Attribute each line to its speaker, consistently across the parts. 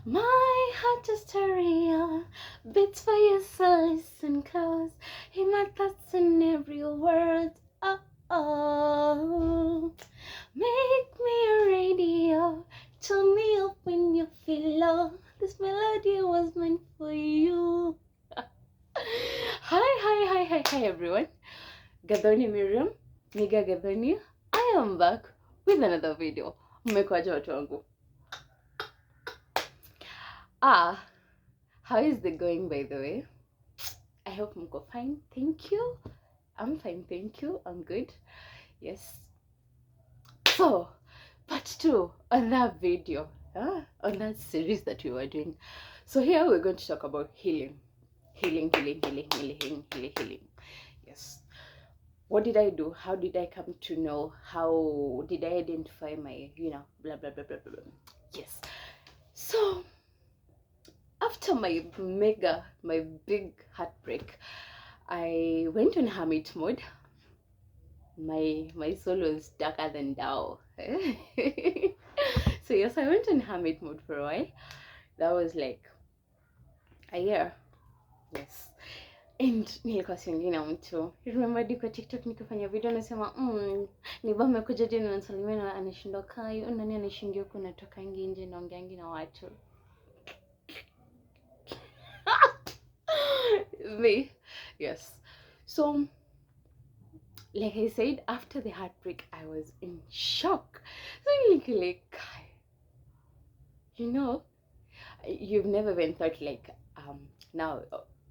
Speaker 1: My heart is stereo, beats for you, so listen close. Hear my thoughts in every word. Oh, oh. Make me a radio, turn me up when you feel low. This melody was meant for you. Hi, everyone. Gadhoni Miriam, Niga Gadhoni. I am back with another video. Mmekwaje watu wangu? How is the going, by the way? I hope mko fine. Thank you. I'm fine, thank you. I'm good. Yes. So, part 2 on that video, on that series that we were doing. So here we're going to talk about healing. Healing. Yes. What did I do? How did I come to know? How did I identify my, blah, blah, blah, blah, blah. Yes. So, after my big heartbreak, I went on hermit mode. My soul was darker than thou. So yes, I went on hermit mode for a while. That was like a year. Yes. And nilikuwa siongei na mtu. Remember diko TikTok nikifanya video nasema ni bame kuja tena nasalimia na anashindwa kai nani anashindia huko natoka nje naongeangi na watu. Me. Yes. So like I said, after the heartbreak, I was in shock. So like, you've never even thought like, now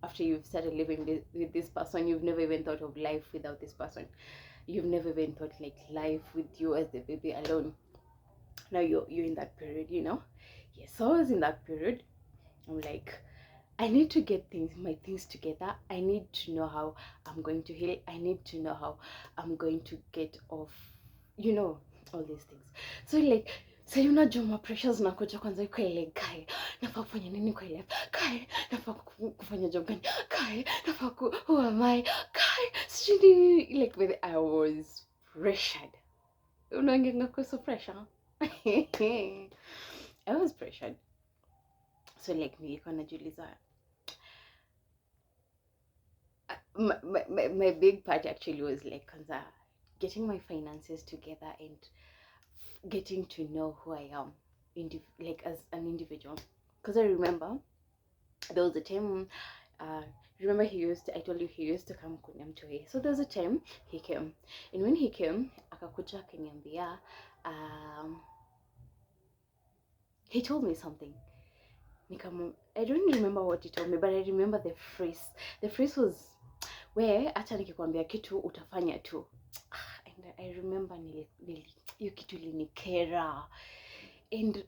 Speaker 1: after you've started living with this person, you've never even thought of life without this person. You've never even thought like life with you as the baby alone. Now you're in that period, Yes, so I was in that period. I'm like, I need to get my things together. I need to know how I'm going to heal. I need to know how I'm going to get off, all these things. So like, so unajua ma pressures nakuja kwanza iko ile kai nafaa kufanya nini kwa ile kai nafaa kufanya job gani kai nafaa who am I kai sijui like when I was pressured. Unaongenga kwa so pressure. I was pressured. So like nilikuwa najiuliza my big part actually was like getting my finances together and getting to know who I am like as an individual. Because I remember there was a time remember I told you he used to come kuniamtoi. So there was a time he came, and when he came akakuja akaniambia he told me something. I don't remember what he told me, but I remember the phrase. The phrase was where hata nikikwambia kitu utafanya tu. And I remember hiyo kitu ilinikera. And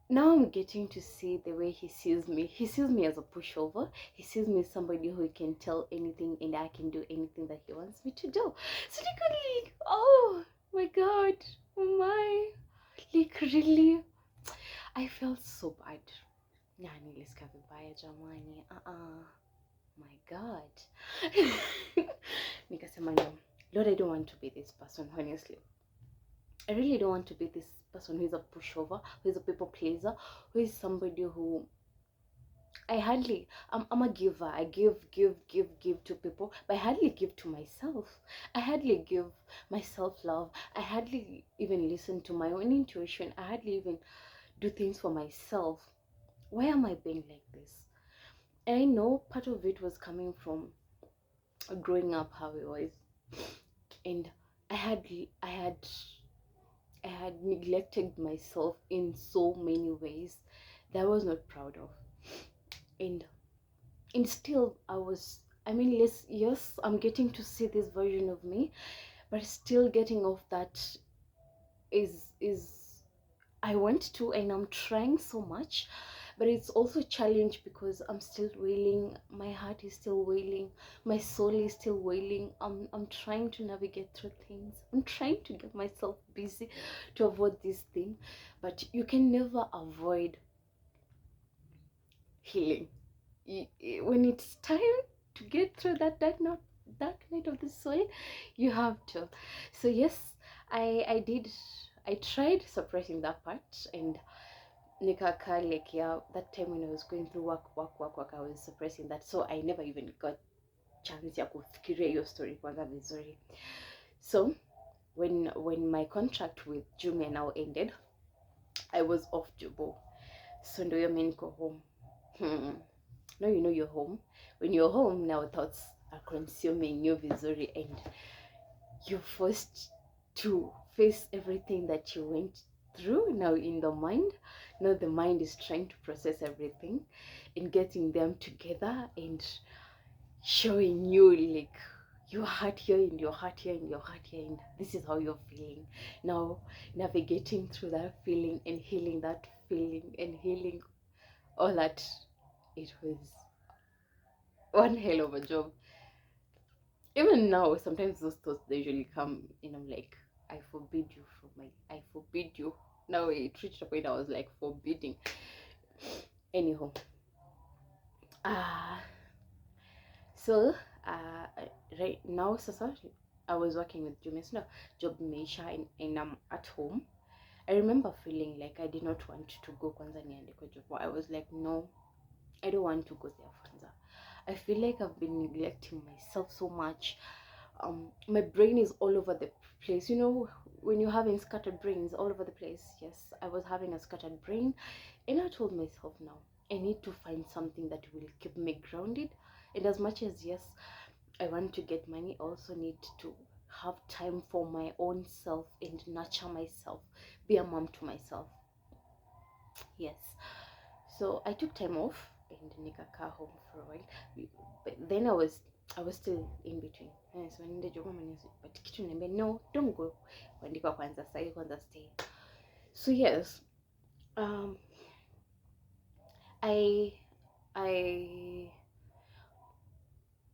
Speaker 1: now I'm getting to see the way he sees me. He sees me as a pushover. He sees me as somebody who can tell anything and I can do anything that he wants me to do. So like, oh my God, oh my, like really, I felt so bad. Nilisikia vibaya jamani. My God. Nikasema no, Lord, I don't want to be this person, honestly. I really don't want to be this person who is a pushover, who is a people pleaser, who is somebody who I'm a giver. I give to people, but I hardly give to myself. I hardly give myself love. I hardly even listen to my own intuition. I hardly even do things for myself. Why am I being like this? And I know part of it was coming from growing up how it was, and I had neglected myself in so many ways that I was not proud of, and still yes, I'm getting to see this version of me, but still getting off that is I want to, and I'm trying so much. But it's also a challenge because I'm still wailing. My heart is still wailing. My soul is still wailing. I'm trying to navigate through things. I'm trying to get myself busy to avoid this thing. But you can never avoid healing. When it's time to get through that dark night of the soul, you have to. So yes, I tried suppressing that part, and Nikaka, like, yeah, that time when I was going through work, I was suppressing that, so I never even got chance ya kufikiria hiyo story kwanza vizuri. So when my contract with Jumia now ended, I was off Jubo. So ndo hiyo mimi niko home. Now you know you're home. When you're home now, thoughts are consuming you vizuri, and you're forced to face everything that you went through now in the mind. Now the mind is trying to process everything and getting them together and showing you like your heart here and your heart here and your heart here, and this is how you're feeling now. Navigating through that feeling and healing that feeling and healing all that, it was one hell of a job. Even now, sometimes those thoughts, they usually come and I'm like, I forbid you from I forbid you. Now it reached a point I was like forbidding. Anyhow, so right now, sasa, I was working with Jumis. No, job meisha, and I'm at home. I remember feeling like I did not want to go kwanza niende kwa job. I was like, no, I don't want to go there kwanza. I feel like I've been neglecting myself so much. My brain is all over the place. You know, when you're having scattered brains all over the place. Yes, I was having a scattered brain, and I told myself, now I need to find something that will keep me grounded. And as much as, yes, I want to get money, I also need to have time for my own self and nurture myself, be a mom to myself. Yes, so I took time off and nikakaa home for a while, but then I was still in between. So niende job mama niende, but kitu niambia, no, don't go, kuandika kwanza, stay kwanza, stay. So yes, um I I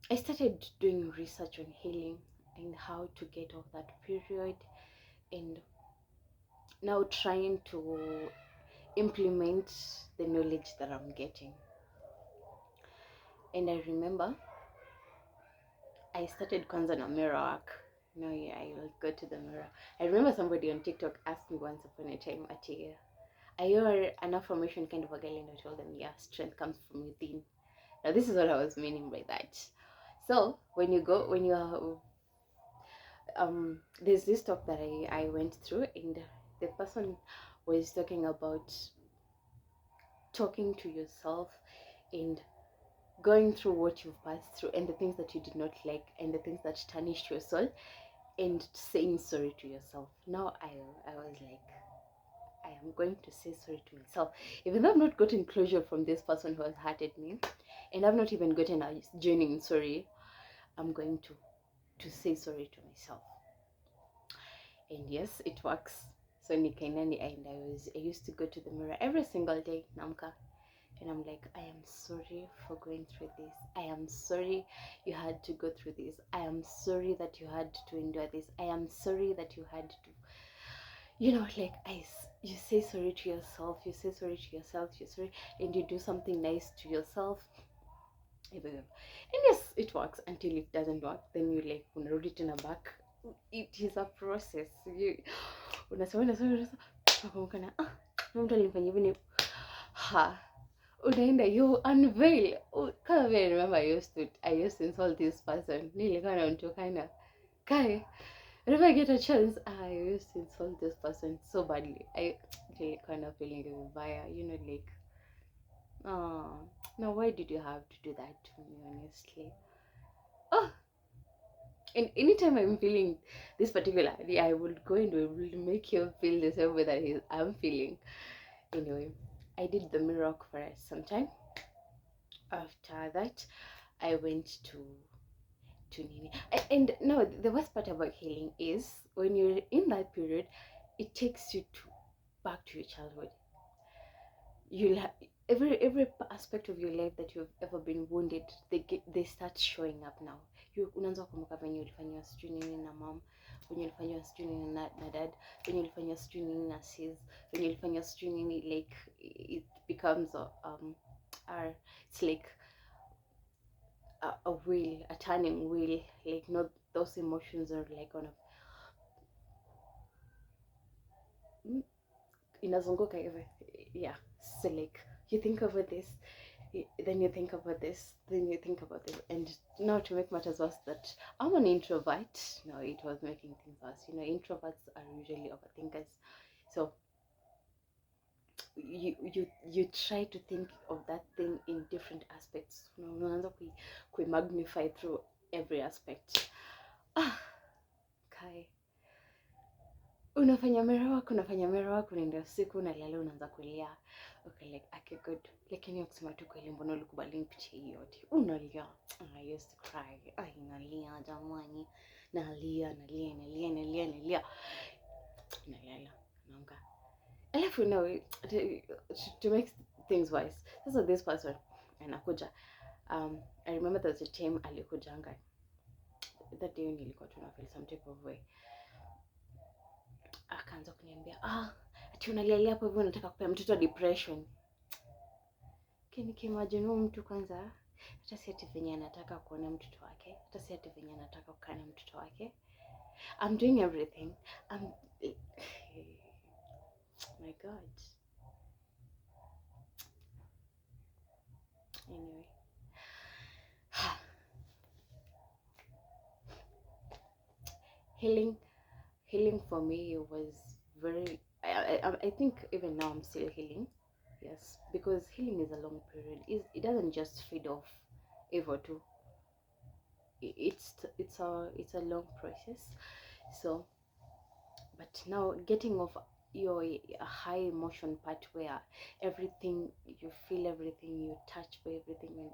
Speaker 1: I started doing research on healing and how to get off that period, and now trying to implement the knowledge that I'm getting. And I remember I started kwanza na mirror work. No, yeah, I will go to the mirror. I remember somebody on TikTok asked me once upon a time, are you an affirmation kind of a girl? And I told them, yeah, strength comes from within. Now this is what I was meaning by that. So when you are there's this talk that I went through, and the person was talking about talking to yourself and going through what you've passed through and the things that you did not like and the things that tarnished your soul, and saying sorry to yourself. Now I was like, I am going to say sorry to myself, even though I've not gotten closure from this person who has hurted me, and I've not even gotten a genuine sorry. I'm going to say sorry to myself. And yes, it works. So nikainani, and I used to go to the mirror every single day, namka, and I'm like, I am sorry for going through this. I am sorry you had to go through this. I am sorry that you had to endure this. I am sorry that you had to, you know, like, you say sorry to yourself. You say sorry to yourself. You're sorry, and you do something nice to yourself. And yes, it works until it doesn't work. Then you like unarudi tena back. It is a process. You unasema unakumbuka mtu alinifanyia hivi, ha, unaenda you unveil. Kama vile remember I used to insult this person. Nilikuwa namtukana kai. Whenever I get a chance, I used to insult this person so badly. I kind of feeling vibaya, you know, like, oh, now why did you have to do that to me, honestly? Oh, and anytime I'm feeling this particularly, I would go and will make you feel the same way that I'm feeling. Anyway, I did the miracle for some time. After that, I went to Nini. And no, the worst part about healing is when you're in that period, it takes you back to your childhood. You'll have every aspect of your life that you've ever been wounded, they start showing up now. Unaanza kukumbuka venye ulifanywa sijui nini na mom, venye ulifanywa sijui nini na dad, venye ulifanywa sijui nini na sis, venye ulifanywa sijui nini, like it becomes it's like a wheel, a turning wheel, like, not those emotions are like on a inazunguka hivi, yeah. So like you think about this, then you think about this, then you think about this, and now to make matters worse, that I'm an introvert. No, it was making things worse. You know, introverts are usually overthinkers, so you try to think of that thing in different aspects. Unaanza magnify through every aspect. Kai, unafanya mera wako unaenda usiku unalala unaanza kulia. Okay, like okay good, lakini kusema tu kweli, mbona ulikubali nipitie hiyo yote? Unalia. I used to cry. Nalia jamani, nalia nalala naamka. Alafu to make things worse, sasa this person anakuja. I remember there was a time alikujanga. That day nilikuwa tuna feel some type of way. Akaanza kuniambia ati unalialia hapo hivyo unataka kupea mtoto depression. Nikimagine mtu kwanza, hata si ati venye anataka kuona mtoto wake, hata si ati venye anataka kukaa na mtoto wake. I'm doing everything. My God. Anyway. Healing for me was very, I think even now I'm still healing. Yes, because healing is a long period. It doesn't just fade off ever too. It's a long process. So, but now getting off your high emotion part where everything you feel, everything you touch by everything, and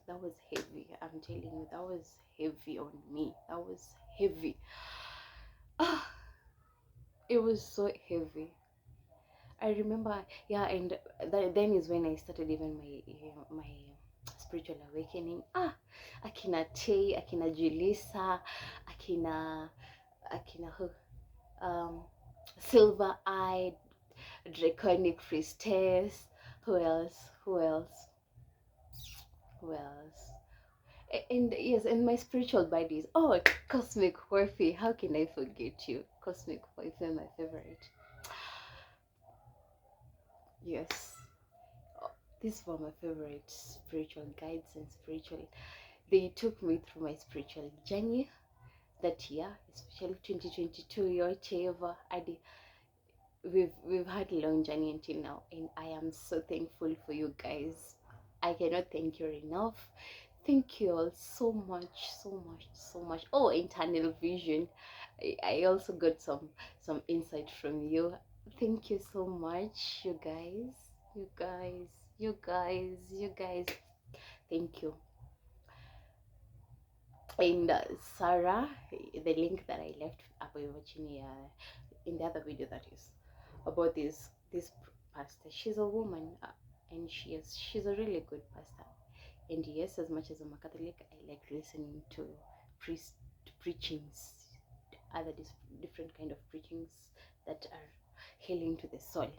Speaker 1: that was heavy. I'm telling you, that was heavy on me. That was heavy. It was so heavy. I remember, yeah, and then is when I started even my spiritual awakening. Akina Tay, akina Julissa, akina who, Silver Eyed, Draconic Priestess. Who else? And yes, and my spiritual buddies. Oh, Cosmic Wifey. How can I forget you? Cosmic Wifey, my favorite. Yes. These were my favorite spiritual guides and spiritual. They took me through my spiritual journey that year, especially 2022 year, whatever. We've had a long journey until now, and I am so thankful for you guys. I cannot thank you enough. Thank you all so much. Oh, internal vision. I also got some insight from you. Thank you so much, you guys. You guys. Thank you. And Sarah, the link that I left up watching in the other video, that is about this pastor. She's a woman, and she's a really good pastor. And yes, as much as I'm a Catholic, I like listening to preachings, other different kind of preachings that are healing to the soul.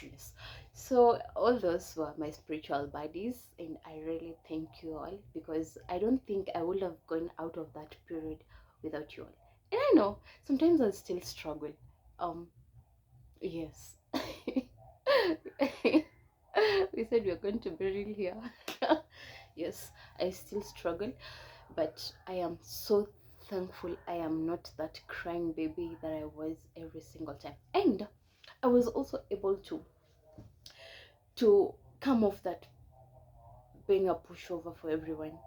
Speaker 1: Yes, so all those were my spiritual buddies, and I really thank you all, because I don't think I would have gone out of that period without you all. And I know sometimes I'll still struggle. Yes. We said we're going to be real here. Yes, I still struggle, but I am so thankful I am not that crying baby that I was every single time. And I was also able to come off that being a pushover for everyone.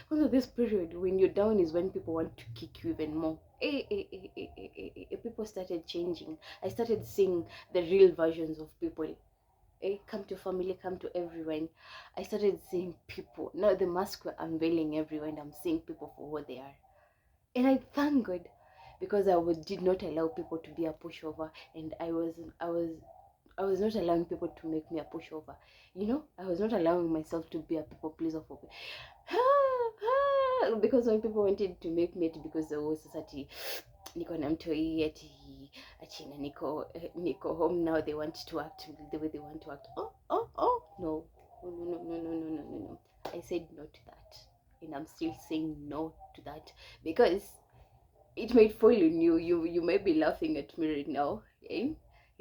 Speaker 1: Under this period, when you're down is when people want to kick you even more. People started changing. I started seeing the real versions of people. Come to family, come to everyone. I started seeing people. Now the mask were unveiling everywhere, and I'm seeing people for what they are. And I thank God, because did not allow people to be a pushover, and I was not allowing people to make me a pushover. You know, I was not allowing myself to be a people pleaser for because when people wanted to make me, because there was society, niko na mtoi ati na niko home now, they want to act the way they want to act. No. I said no to that, and I'm still saying no to that, because it might fall on you. You may be laughing at me right now,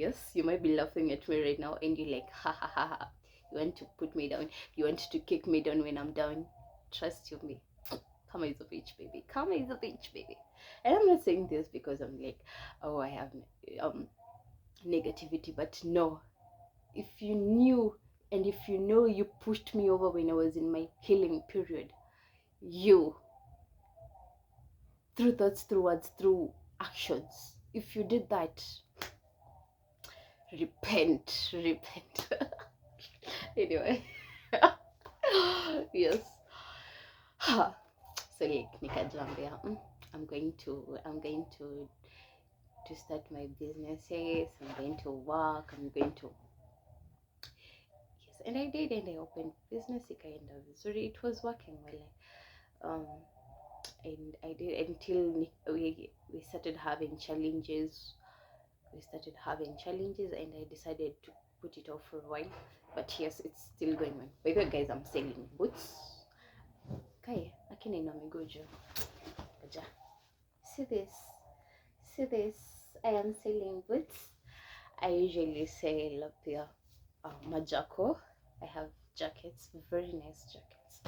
Speaker 1: Yes, you might be laughing at me right now and you're like, ha ha ha ha. You want to put me down. You want to kick me down when I'm down. Trust you me. Karma is a bitch, baby. Karma is a bitch, baby. And I'm not saying this because I'm like, oh, I have negativity, but no. If you knew and if you know you pushed me over when I was in my healing period, you, through thoughts, through words, through actions, if you did that, repent. Anyway. Yes. So like nikajambia, I'm going to start my businesses. I'm going to work. I'm going to, yes, and I did, and I opened business. It was working well. And I did until we started having challenges. And I decided to put it off for a while. But yes, it's still going on. By the way, guys, I'm selling boots. Okay, akina ina migojo. Aja. See this. See this. I am selling boots. I usually sell majako. I have jackets, very nice jackets.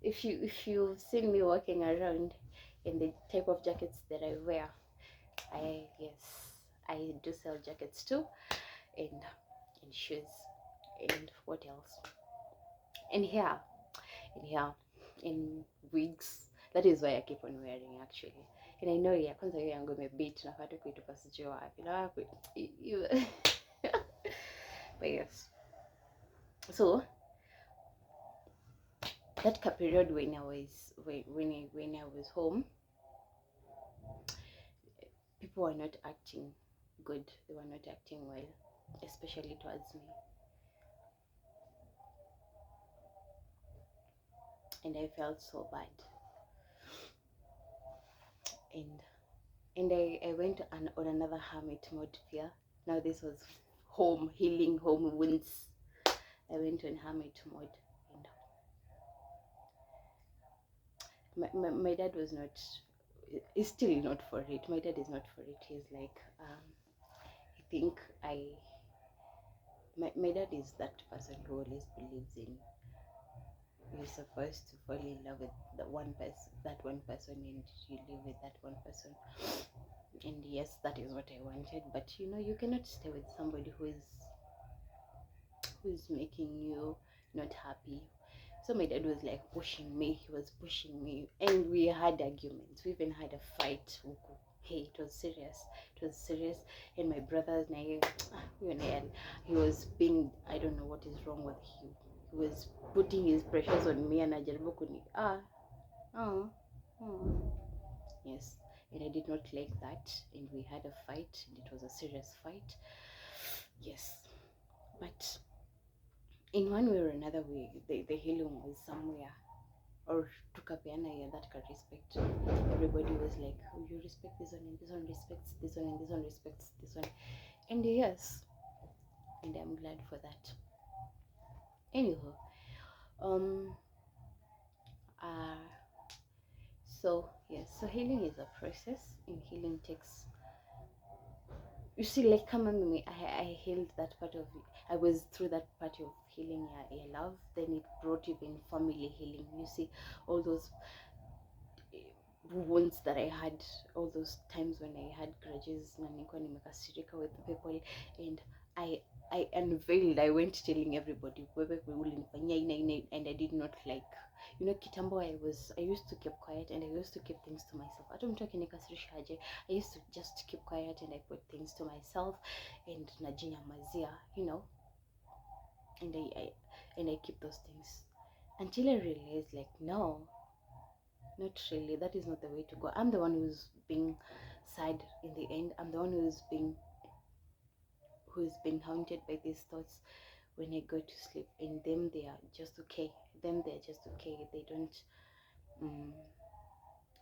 Speaker 1: If you've seen me walking around in the type of jackets that I wear, I do sell jackets too, and shoes, and what else? And hair, and wigs. That is why I keep on wearing actually. And I know kwanza hiyo yangu imebit na hata kuitoka sijui wapi na wapi. But yes. So that period when I was home, people were not acting good. They were not acting well, especially towards me. And I felt so bad. And I went on another hermit mode fear. Now this was home, healing home wounds. I went on hermit mode, and my dad was not, he's still not for it. My dad is not for it. He's like, I think my dad is that person who always believes in you're supposed to fall in love with that one person, and you live with that one person. And yes, that is what I wanted, but you cannot stay with somebody who is making you not happy. So my dad was like pushing me. He was pushing me, and we had arguments. We even had a fight. Hey, it was serious. And my brothers and I, he was being, I don't know what is wrong with him. He was putting his pressures on me, and ajaribu kuni yes. And I did not like that, and we had a fight, and it was a serious fight. Yes, but in one way or another, the healing was somewhere, or tukapeana ya that can respect. Everybody was like, oh, you respect this one, and this one respects this one, and this one respects this one. And yes, and I'm glad for that. Anyhow, so yes, so healing is a process, and healing takes, you see, like come on me, I healed that part of it. I was through that part of healing love, then it brought even family healing. You see, all those wounds that I had, all those times when I had grudges na nilikuwa nimekasirika with people, and I unveiled. I went telling everybody and I did not like, kitambo I used to keep quiet, and I used to keep things to myself. Hata mtu akinikasirisha aje, I used to just keep quiet, and I put things to myself, and najinyamazia, and I keep those things until I realized, like, no, not really. That is not the way to go. I'm the one who's being sad in the end. I'm the one who's being haunted by these thoughts when I go to sleep. And them, they are just okay. They're just okay. They don't.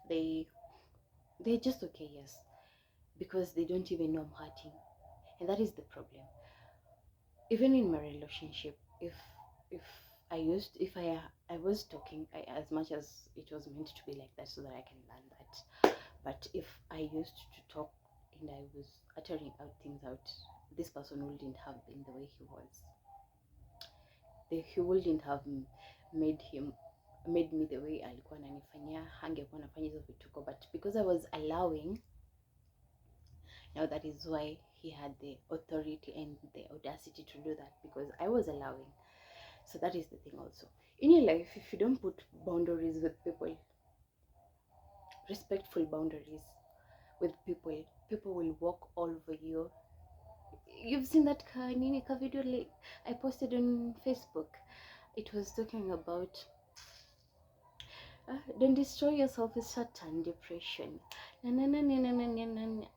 Speaker 1: They're just okay. Yes, because they don't even know I'm hurting, and that is the problem. Even in my relationship, if I was talking, as much as it was meant to be like that so that I can learn that, but if I used to talk and I was uttering out things out, this person wouldn't have been the way he was. He wouldn't have made me the way alikuwa ananifanyia, hangekuwa anafanya hizo vituko, but because I was allowing, now that is why he had the authority and the audacity to do that, because I was allowing. So that is the thing also. In your life, if you don't put boundaries with people, respectful boundaries with people, people will walk all over you. You've seen that video like I posted on Facebook. It was talking about don't destroy yourself with certain depression.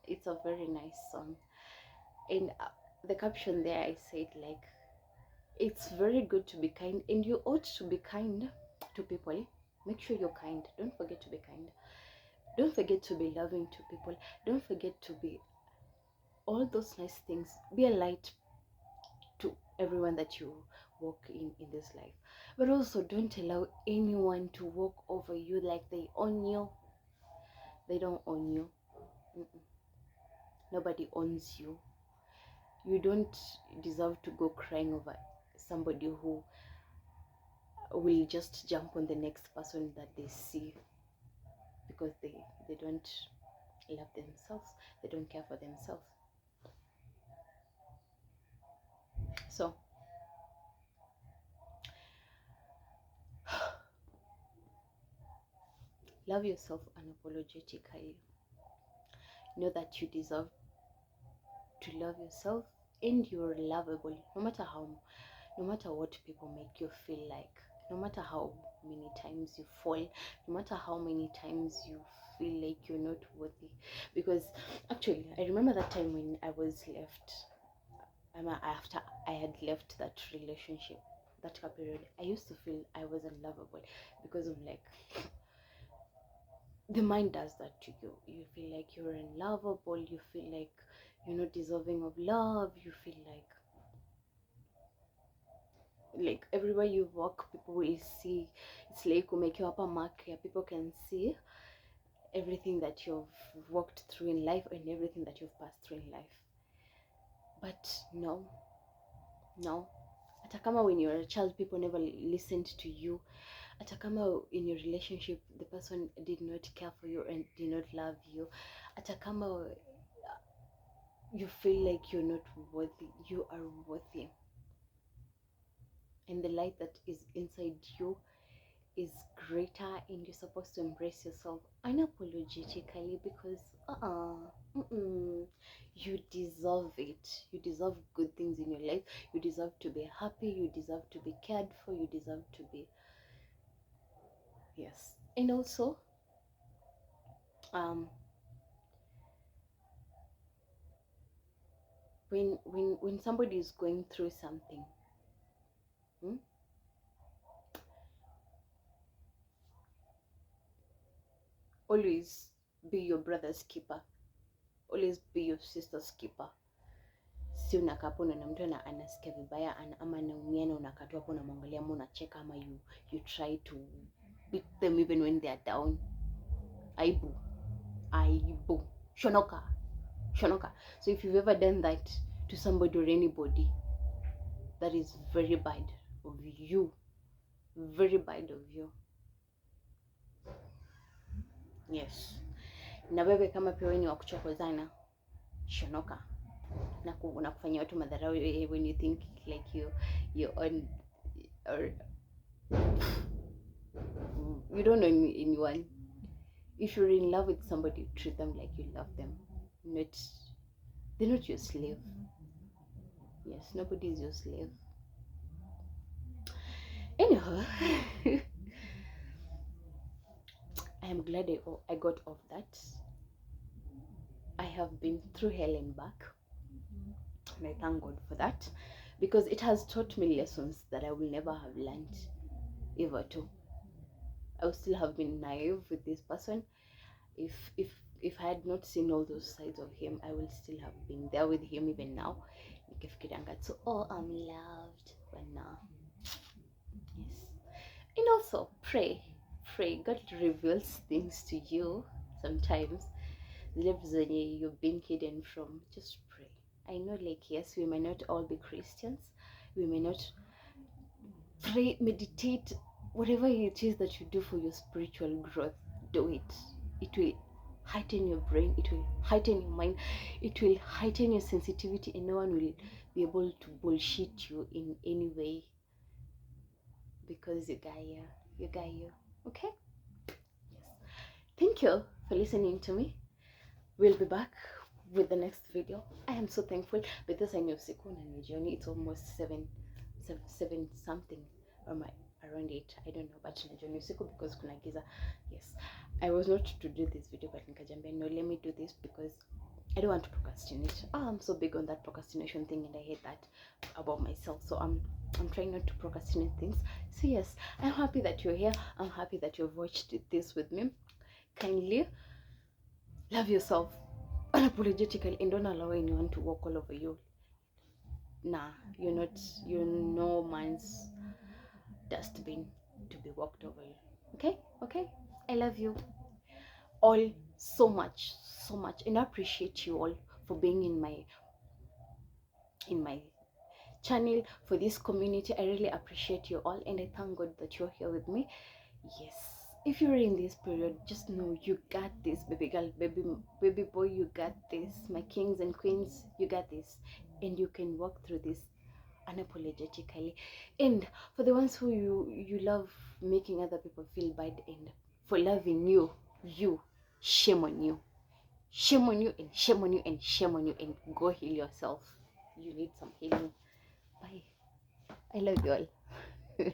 Speaker 1: It's a very nice song. And the caption there, I said like, it's very good to be kind, and you ought to be kind to people. Make sure you're kind. Don't forget to be kind. Don't forget to be loving to people. Don't forget to be all those nice things. Be a light to everyone that you walk in this life. But also don't allow anyone to walk over you like they own you. They don't own you. Nobody owns you. You don't deserve to go crying over somebody who will just jump on the next person that they see, because they don't love themselves, they don't care for themselves. So love yourself unapologetically. Know that you deserve to love yourself, and you're lovable, no matter what people make you feel like, no matter how many times you fall, no matter how many times you feel like you're not worthy. Because actually, I remember that time when I was left, after I had left that relationship, that period, I used to feel I was unlovable, because of like, the mind does that to you. You feel like you're unlovable, you feel like you're not deserving of love, you feel like everywhere you walk, people will see. It's like you make you up a mark here. People can see everything that you've walked through in life and everything that you've passed through in life. But no, atakama when you're a child, people never listened to you. Atakama in your relationship, the person did not care for you and did not love you. Atakama you feel like you're not worthy, you are worthy. And the light that is inside you is greater, and you're supposed to embrace yourself unapologetically, because you deserve it. You deserve good things in your life. You deserve to be happy, you deserve to be cared for, you deserve to be, yes. And also when somebody is going through something, always be your brother's keeper, always be your sister's keeper. Si unakaa hapo na mtu anasikia vibaya ama anaumia na unakaa tu hapo unamwangalia ama unacheka ama you try to beat them even when they are down. Aibu. Shonoka. So if you've ever done that to somebody or anybody, that is very bad of you. Very bad of you. Yes. Na wewe kama pia wewe ni wa kuchokozana, shonoka. Na kufanya watu madharau when you think like you're on, or you don't know anyone. If you're in love with somebody, treat them like you love them. They're not your slave. Yes, nobody is your slave. Anyhow, I am glad I got off that. I have been through hell and back, and I thank God for that, because it has taught me lessons that I will never have learned ever too. I would still have been naive with this person. If I had not seen all those sides of him, I will still have been there with him even now. So, I'm loved, but now, yes. And also pray. God reveals things to you sometimes. Lives you've been hidden from. Just pray. I know, like, yes, we may not all be Christians, we may not pray, meditate, whatever it is that you do for your spiritual growth, do it. It will heighten your brain, it will heighten your mind, it will heighten your sensitivity, and no one will be able to bullshit you in any way, because you got you. You got you. Okay? Yes. Thank you for listening to me. We'll be back with the next video. I am so thankful because I know usiku na ni jioni. It's almost 7 something, or my around 8. I don't know, but najua ni usiku because kuna giza. Yes, I was not to do this video, but nikajambia no, let me do this because I don't want to procrastinate. I'm so big on that procrastination thing, and I hate that about myself. So I'm trying not to procrastinate things. So yes, I'm happy that you're here. I'm happy that you've watched this with me. Kindly love yourself unapologetically, and don't allow anyone to walk all over you. Nah, you're no man's dustbin to be walked over you. Okay, I love you all so much, and I appreciate you all for being in my channel, for this community. I really appreciate you all, and I thank God that you're here with me. Yes, if you're in this period, just know you got this, baby girl, baby boy, you got this. My kings and queens, you got this, and you can walk through this unapologetically. And for the ones who you love making other people feel bad, and for loving you, shame on you, shame on you, and shame on you, and shame on you, and go heal yourself. You need some healing. Bye. I love you all.